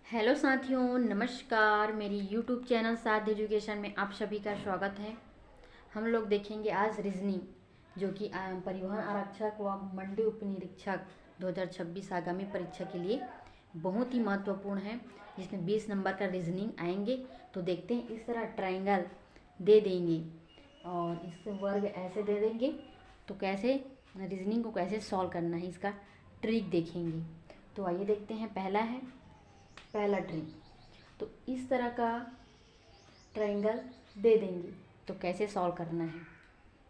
Hello साथियों, नमस्कार। मेरी यूट्यूब चैनल साथ एजुकेशन में आप सभी का स्वागत है। हम लोग देखेंगे आज रीजनिंग, जो कि परिवहन आरक्षक व मंडी उपनिरीक्षक 2026 आगामी परीक्षा के लिए बहुत ही महत्वपूर्ण है, जिसमें 20 नंबर का रीजनिंग आएंगे। तो देखते हैं, इस तरह ट्रायंगल दे देंगे और इससे वर्ग ऐसे दे देंगे, तो कैसे रीजनिंग को कैसे सॉल्व करना है, इसका ट्रिक देखेंगे। तो आइए देखते हैं। पहला ट्रिक, तो इस तरह का ट्रायंगल दे देंगे, तो कैसे सॉल्व करना है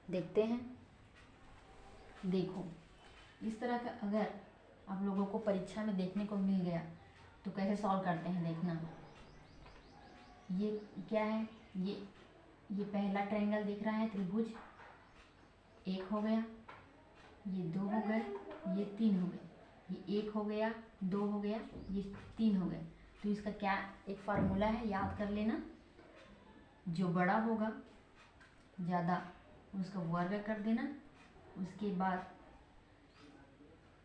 देखते हैं। देखो, इस तरह का अगर आप लोगों को परीक्षा में देखने को मिल गया तो कैसे सॉल्व करते हैं देखना। ये क्या है, ये पहला ट्रायंगल दिख रहा है, त्रिभुज। एक हो गया, ये दो हो गए, ये तीन हो गए। ये एक हो गया, दो हो गया, ये तीन हो गए। तो इसका क्या एक फार्मूला है, याद कर लेना। जो बड़ा होगा ज़्यादा, उसका वर्ग कर देना, उसके बाद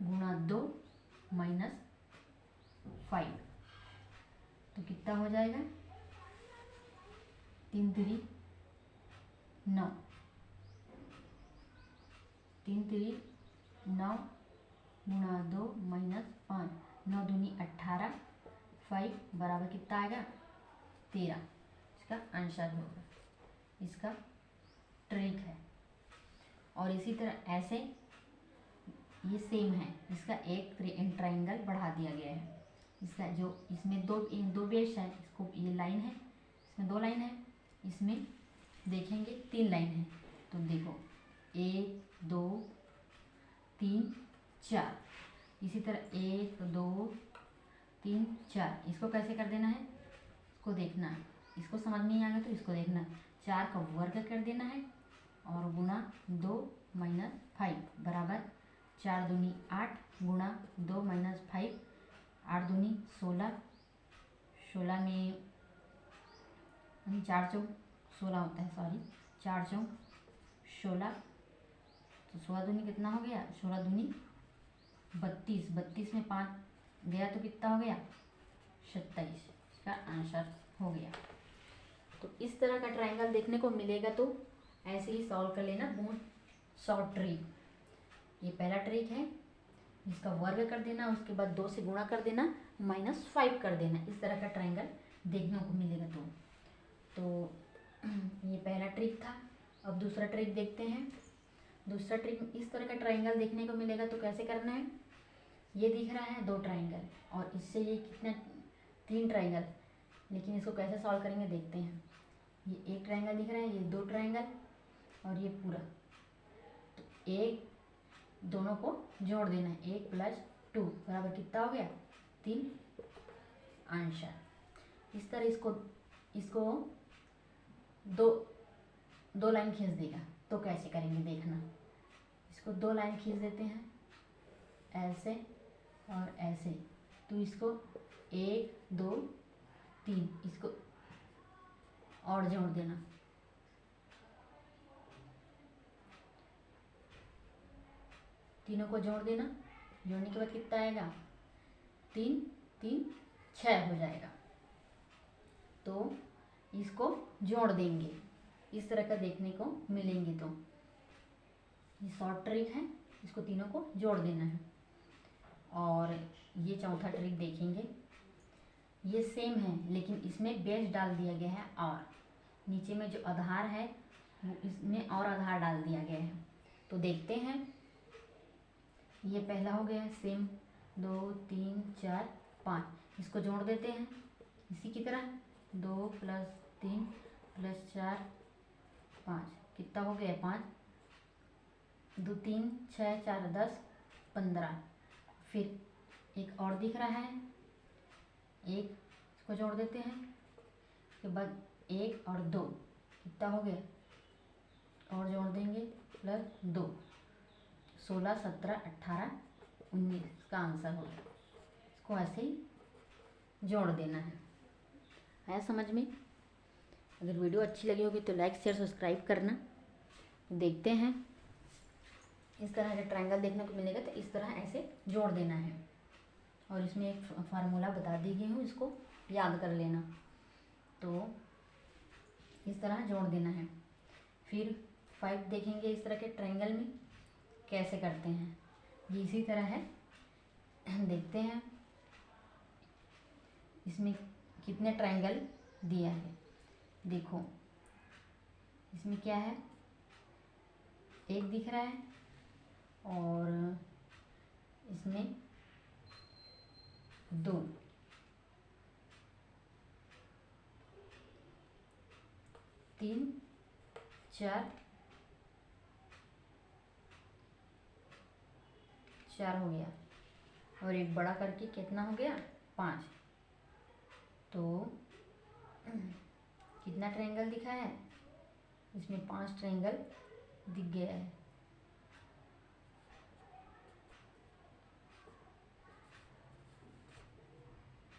गुणा 2 माइनस 5। तो कितना हो जाएगा, 3 3 9, 3 3 9 गुणा 2 माइनस 5, 9 दूनी 18, 5 बराबर कितना आएगा 13। इसका आंसर होगा, इसका ट्रिक है। और इसी तरह ऐसे ये सेम है, इसका एक ट्रायंगल बढ़ा दिया गया है। इसका जो इसमें दो बेस है, इसको ये लाइन है, इसमें 2 लाइन है, इसमें देखेंगे 3 लाइन है। तो देखो 1 2 3 4, इसी तरह 1 2 3 4। इसको कैसे कर देना है, इसको देखना है। इसको समझ नहीं आएगा तो इसको देखना, 4 का वर्ग कर देना है और गुणा 2 माइनस 5 बराबर 4 दूनी 8 गुणा 2 माइनस 5, 8 दूनी 16, 16 में 4 चौक 16 होता है, सॉरी 4 चौक 16। तो 16 दूनी कितना हो गया, 16 दूनी 32, 32 में 5 गया तो कितना हो गया 27। इसका आंसर हो गया। तो इस तरह का ट्रायंगल देखने को मिलेगा, तो ऐसे ही सॉल्व कर लेना, बहुत शॉर्ट ट्रिक। ये पहला ट्रिक है, इसका वर्ग कर देना, उसके बाद 2 से गुणा कर देना, -5 कर देना। इस तरह का ट्रायंगल देखने को मिलेगा। तो ये पहला ट्रिक था। अब दूसरा ट्रिक देखते हैं। दूसरा ट्रिक, इस तरह का ट्रायंगल देखने को मिलेगा तो कैसे करना है। ये दिख रहा है 2 ट्रायंगल और इससे ये कितना 3 ट्रायंगल, लेकिन इसको कैसे सॉल्व करेंगे देखते हैं। ये एक ट्रायंगल दिख रहा है, ये 2 ट्रायंगल और ये पूरा। तो एक दोनों को जोड़ देना है, 1 + 2 बराबर कितना हो गया 3। आंसर। इस तरह इसको दो लाइन खींच देगा, तो कैसे करेंगे देखना। इसको 2 लाइन खींच देते हैं, ऐसे और ऐसे। तो इसको 1 2 3, इसको और जोड़ देना, तीनों को जोड़ देना। जोड़ने के बाद कितना आएगा 3 3 6 हो जाएगा। तो इसको जोड़ देंगे, इस तरह का देखने को मिलेंगे। तो ये शॉर्ट ट्रिक है, इसको तीनों को जोड़ देना है। और ये चौथा ट्रिक देखेंगे। ये सेम है, लेकिन इसमें बेस डाल दिया गया है और नीचे में जो आधार है वो इसमें और आधार डाल दिया गया है। तो देखते हैं। ये पहला हो गया सेम, 2 3 4 5। इसको जोड़ देते हैं इसी की तरह, 2 + 3 + 4 5, कितना हो गया 5, 2 3 6 4 10 15। फिर एक और दिख रहा है, एक, इसको जोड़ देते हैं। उसके बाद 1 और 2, कितना हो गया और जोड़ देंगे +2, 16 17 18 19। इसका आंसर हो गया। इसको ऐसे ही जोड़ देना है समझ में। अगर वीडियो अच्छी लगी होगी तो लाइक शेयर सब्सक्राइब करना। देखते हैं, इस तरह का ट्रायंगल देखने को मिलेगा, तो इस तरह ऐसे जोड़ देना है। और इसमें एक फार्मूला बता दी गई हूँ, इसको याद कर लेना। तो इस तरह जोड़ देना है। फिर 5 देखेंगे इस तरह के ट्रायंगल में कैसे करते हैं, ये इसी तरह है। देखते हैं इसमें कितने ट्रायंगल दिया है। देखो इसमें क्या है, एक दिख रहा है और इसमें 2, 3, 4 हो गया, और एक बड़ा करके कितना हो गया 5। तो कितना ट्रायंगल दिखा है, इसमें 5 ट्रायंगल दिख गया है।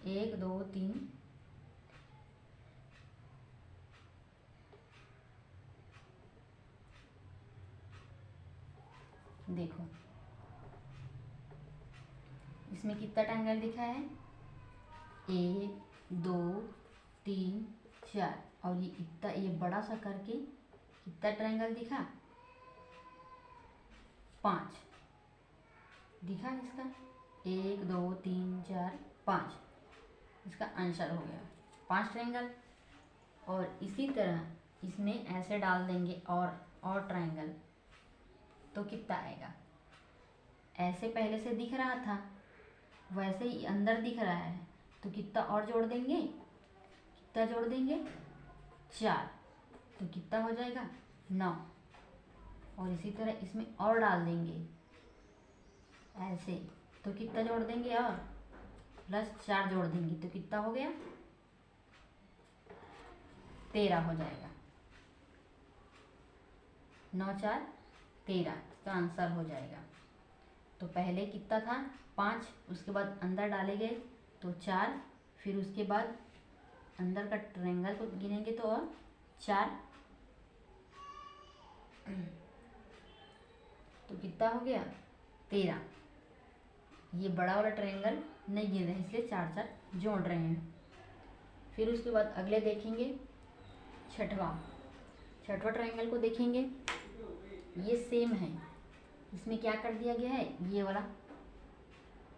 एक, दो, 3, देखो इसमें कितना ट्रायंगल दिखा है, 1, 2, 3, 4, और ये इतना, ये बड़ा सा करके कितना ट्रायंगल दिखा, 5 दिखा इसका, 1, 2, 3, 4, 5, इसका आंसर हो गया 5 ट्रायंगल। और इसी तरह इसमें ऐसे डाल देंगे और ट्रायंगल, तो कितना आएगा। ऐसे पहले से दिख रहा था, वैसे ही अंदर दिख रहा है, तो कितना और जोड़ देंगे, कितना जोड़ देंगे 4, तो कितना हो जाएगा 9। और इसी तरह इसमें और डाल देंगे ऐसे, तो कितना जोड़ देंगे और +4 जोड़ देंगे, तो कितना हो गया 13 हो जाएगा। 9, 4, 13 इसका आंसर हो जाएगा। तो पहले कितना था 5, उसके बाद अंदर डाले गए तो 4, फिर उसके बाद अंदर का ट्रायंगल को गिनेंगे तो और 4, तो कितना हो गया 13। ये बड़ा वाला ट्रायंगल नहीं गिन रहे, इसलिए 4 4 जोड़ रहे हैं। फिर उसके बाद अगले देखेंगे छठवां ट्रायंगल को देखेंगे। ये सेम है, इसमें क्या कर दिया गया है, ये वाला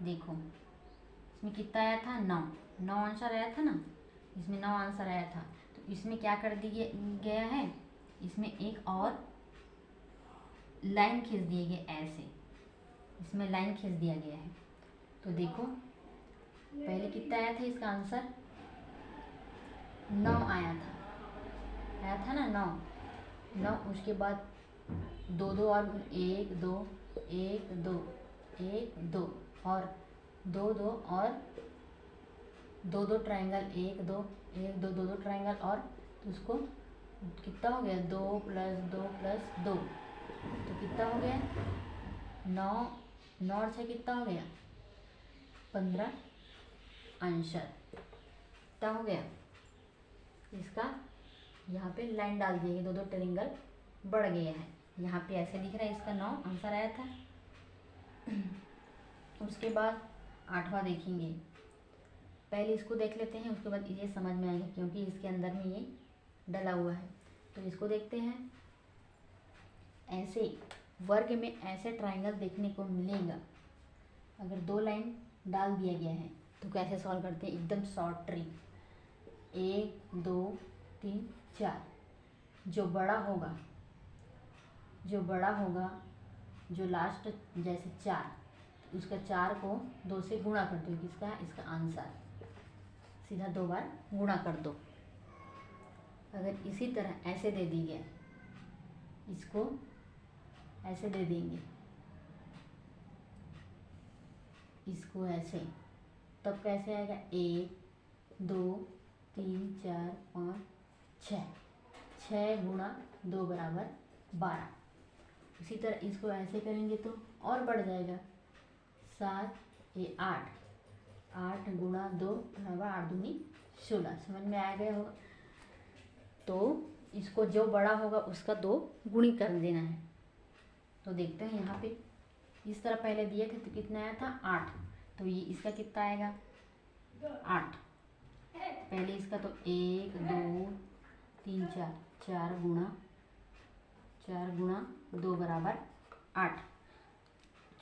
देखो इसमें कितना आया था 9 आंसर आया था ना, इसमें 9 आंसर आया था। तो इसमें क्या कर दिया गया है, इसमें एक और लाइन खींच दिए गए ऐसे, इसमें लाइन खींच दिया गया है। तो देखो पहले कितना आया था, इसका आंसर 9 आया था ना 9। उसके बाद 2 2 और 1 2 1 2 1 2 और 2 2 और 2 2 ट्रायंगल 1 2 1 2 2 2 ट्रायंगल, और तो उसको कितना हो गया 2 + 2 + 2, तो कितना हो गया 9 और 6 कितना हो गया 15 आंसर। कितना हो गया इसका, यहाँ पे लाइन डाल दिए, 2 2 ट्रायंगल बढ़ गया है, यहाँ पे ऐसे दिख रहा है, इसका 9 आंसर आया था। उसके बाद 8वां देखेंगे, पहले इसको देख लेते हैं, उसके बाद ये समझ में आएगा क्योंकि इसके अंदर में ये डला हुआ है। तो इसको देखते हैं, ऐसे वर्ग में ऐसे ट्रायंगल देखने को मिलेगा। अगर 2 लाइन डाल दिया गया है तो कैसे सॉल्व करते हैं, एकदम शॉर्ट ट्रिक, 1 2 3 4, जो बड़ा होगा जो लास्ट जैसे 4, उसका 4 को 2 से गुणा कर दो, किसका, इसका आंसर सीधा 2 बार गुणा कर दो। अगर इसी तरह ऐसे दे दी गया, इसको ऐसे दे देंगे, इसको ऐसे, तब कैसे आएगा 1 2 3 4 5 6, 6 × 2 = 12। इसी तरह इसको ऐसे करेंगे तो और बढ़ जाएगा, 7 ये 8 × 2 = 8 दूनी 16। समझ में आ गया होगा। तो इसको जो बड़ा होगा उसका 2 गुणी कर देना है। तो देखते हैं यहाँ पे इस तरह पहले दिए थे तो कितना आया था 8, तो ये इसका कितना आएगा 8। पहले इसका तो 1 2 3 4, 4 गुणा 2 बराबर 8,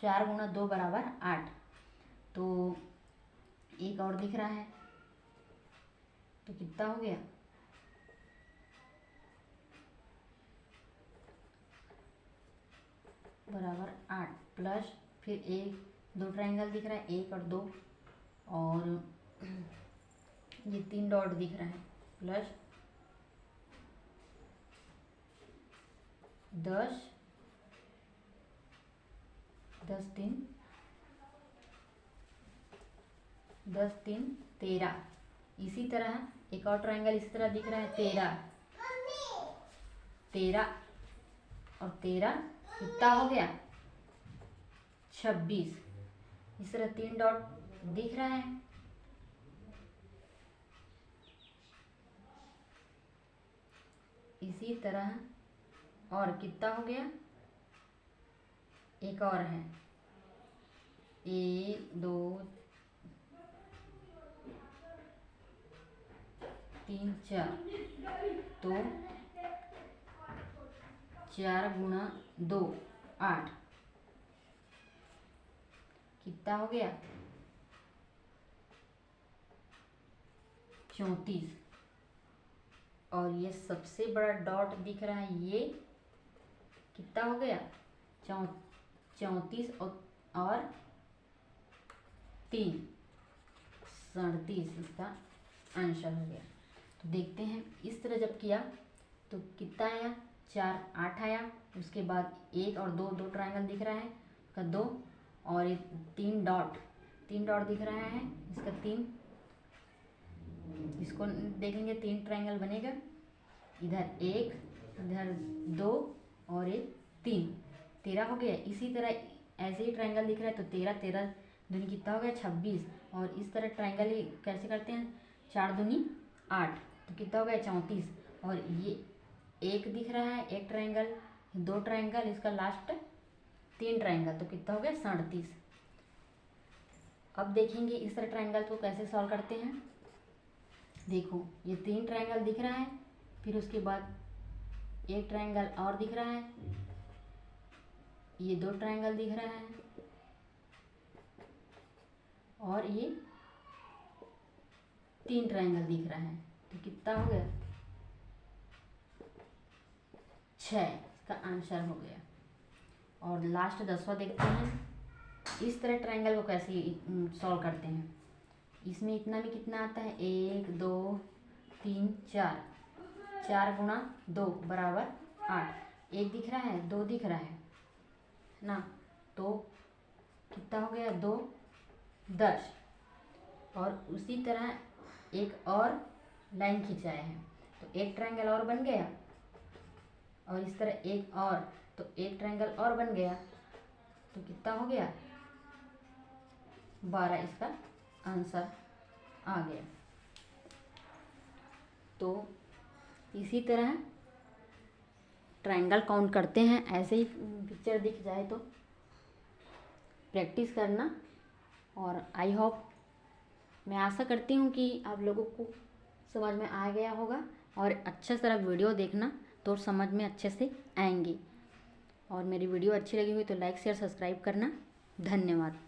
4 गुणा 2 बराबर 8। तो एक और दिख रहा है, तो कितना हो गया बराबर 8 प्लस फिर 1 2 ट्रायंगल दिख रहा है 1 और 2, और ये 3 डॉट दिख रहा है प्लस 10 10 3 13। इसी तरह एक और ट्रायंगल इसी तरह दिख रहा है 13 और 13 कितना हो गया 26। इस तरह 3 डॉट दिख रहा है, इसी तरह और कितना हो गया एक और है 1 2 3 4, तो 4 गुणा 2 8, कितना हो गया 34। और ये सबसे बड़ा डॉट दिख रहा है, ये कितना हो गया 34 और 3 37, इसका आंसर हो गया। तो देखते हैं इस तरह जब किया तो कितना आया 4 8 आया, उसके बाद 1 और 2 2 ट्रायंगल दिख रहा है इसका 2, और ये 3 डॉट दिख रहा है इसका 3, इसको देखेंगे 3 ट्रायंगल बनेगा, इधर 1 इधर 2 और एक 3, 13 हो गया। इसी तरह ऐसे ही ट्रायंगल दिख रहा है तो 13 13 दूनी कितना हो गया 26, और इस तरह ट्रायंगल ही कैसे करते हैं 4 दूनी 8, तो कितना हो गया 34। और ये एक दिख रहा है एक ट्रायंगल 2 ट्रायंगल, इसका लास्ट 3 ट्रायंगल, तो कितना हो गया 37। अब देखेंगे इस तरह ट्रायंगल को कैसे सॉल्व करते हैं। देखो ये 3 ट्रायंगल दिख रहा है, फिर उसके बाद एक ट्रायंगल और दिख रहा है, ये 2 ट्रायंगल दिख रहा है, और ये 3 ट्रायंगल दिख रहा है, तो कितना हो गया 6, इसका आंसर हो गया। और लास्ट 10वां देखते हैं इस तरह ट्रायंगल को कैसे सॉल्व करते हैं। इसमें इतना भी कितना आता है 1 2 3 4, 4 गुणा 2 बराबर 8, 1 दिख रहा है 2 दिख रहा है ना, तो कितना हो गया 2 10। और उसी तरह एक और लाइन खिंचाए हैं, तो एक ट्रायंगल और बन गया, और इस तरह एक और, तो एक ट्रायंगल और बन गया, तो कितना हो गया 12, इसका आंसर आ गया। तो इसी तरह ट्रायंगल काउंट करते हैं, ऐसे ही पिक्चर दिख जाए तो प्रैक्टिस करना। और आई होप, मैं आशा करती हूँ कि आप लोगों को समझ में आ गया होगा, और अच्छे से वीडियो देखना तो समझ में अच्छे से आएंगी। और मेरी वीडियो अच्छी लगी हुई तो लाइक शेयर सब्सक्राइब करना। धन्यवाद।